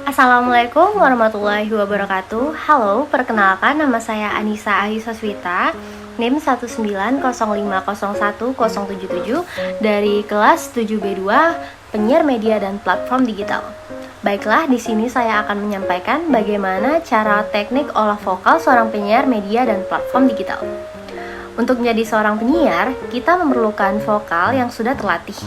Assalamualaikum warahmatullahi wabarakatuh. Halo, perkenalkan nama saya Anissa Ahisaswita, NIM 190501077 dari kelas 7B2 Penyiar Media dan Platform Digital. Baiklah, di sini saya akan menyampaikan bagaimana cara teknik olah vokal seorang penyiar media dan platform digital. Untuk menjadi seorang penyiar, kita memerlukan vokal yang sudah terlatih.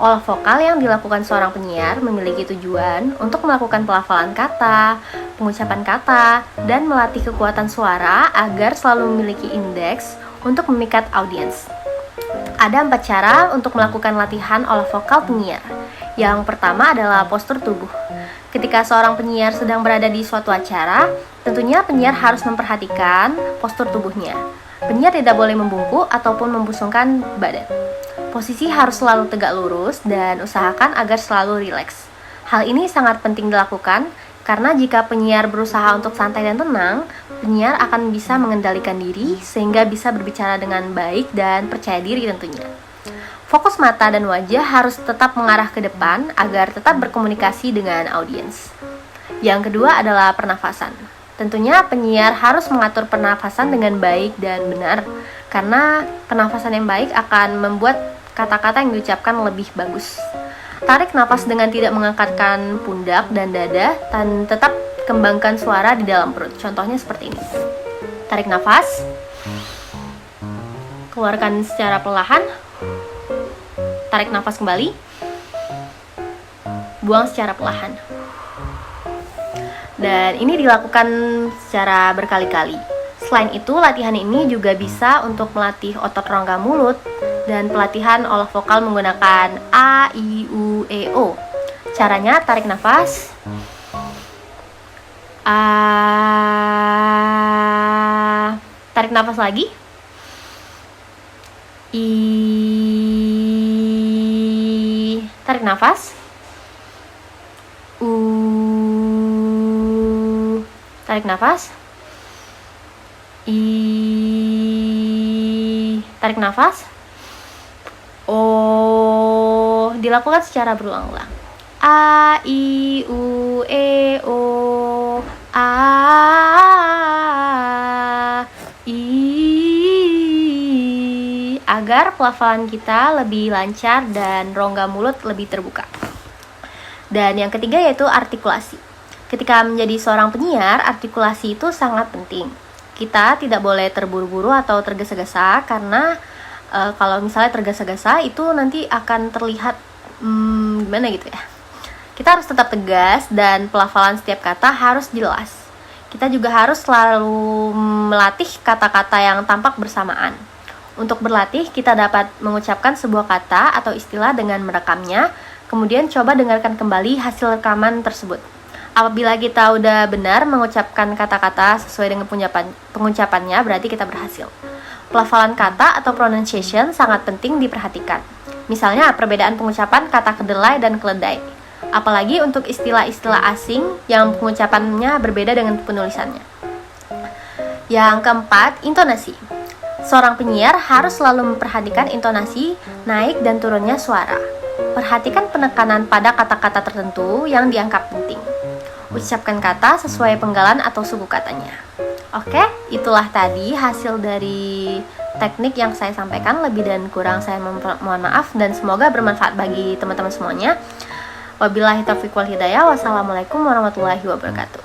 Olah vokal yang dilakukan seorang penyiar memiliki tujuan untuk melakukan pelafalan kata, pengucapan kata, dan melatih kekuatan suara agar selalu memiliki indeks untuk memikat audiens. Ada 4 cara untuk melakukan latihan olah vokal penyiar. Yang pertama adalah postur tubuh. Ketika seorang penyiar sedang berada di suatu acara, tentunya penyiar harus memperhatikan postur tubuhnya. Penyiar tidak boleh membungkuk ataupun membusungkan badan. Posisi harus selalu tegak lurus dan usahakan agar selalu rileks. Hal ini sangat penting dilakukan karena jika penyiar berusaha untuk santai dan tenang, penyiar akan bisa mengendalikan diri sehingga bisa berbicara dengan baik dan percaya diri tentunya. Fokus mata dan wajah harus tetap mengarah ke depan agar tetap berkomunikasi dengan audiens. Yang kedua adalah pernafasan. Tentunya penyiar harus mengatur pernafasan dengan baik dan benar, karena pernafasan yang baik akan membuat kata-kata yang diucapkan lebih bagus. Tarik nafas dengan tidak mengangkatkan pundak dan dada, dan tetap kembangkan suara di dalam perut. Contohnya seperti ini. Tarik nafas, keluarkan secara perlahan, tarik nafas kembali, buang secara perlahan. Dan ini dilakukan secara berkali-kali. Selain itu, latihan ini juga bisa untuk melatih otot rongga mulut dan pelatihan olah vokal menggunakan A, I, U, E, O. Caranya tarik nafas, A, tarik nafas lagi, I, tarik nafas, U, tarik nafas, I, tarik nafas, O. Dilakukan secara berulang-ulang. A, I, U, E, O, A, I, agar pelafalan kita lebih lancar dan rongga mulut lebih terbuka. Dan yang ketiga yaitu artikulasi. Ketika menjadi seorang penyiar, artikulasi itu sangat penting. Kita tidak boleh terburu-buru atau tergesa-gesa karena kalau misalnya tergesa-gesa itu nanti akan terlihat gimana gitu ya. Kita harus tetap tegas dan pelafalan setiap kata harus jelas. Kita juga harus selalu melatih kata-kata yang tampak bersamaan. Untuk berlatih, kita dapat mengucapkan sebuah kata atau istilah dengan merekamnya, kemudian coba dengarkan kembali hasil rekaman tersebut. Apabila kita udah benar mengucapkan kata-kata sesuai dengan pengucapannya, berarti kita berhasil. Pelafalan kata atau pronunciation sangat penting diperhatikan. Misalnya perbedaan pengucapan kata kedelai dan keledai. Apalagi untuk istilah-istilah asing yang pengucapannya berbeda dengan penulisannya. Yang keempat, intonasi. Seorang penyiar harus selalu memperhatikan intonasi, naik dan turunnya suara. Perhatikan penekanan pada kata-kata tertentu yang dianggap penting. Ucapkan kata sesuai penggalan atau suku katanya. Oke, itulah tadi hasil dari teknik yang saya sampaikan. Lebih dan kurang saya mohon maaf dan semoga bermanfaat bagi teman-teman semuanya. Wabillahi taufiq wal hidayah. Wassalamualaikum warahmatullahi wabarakatuh.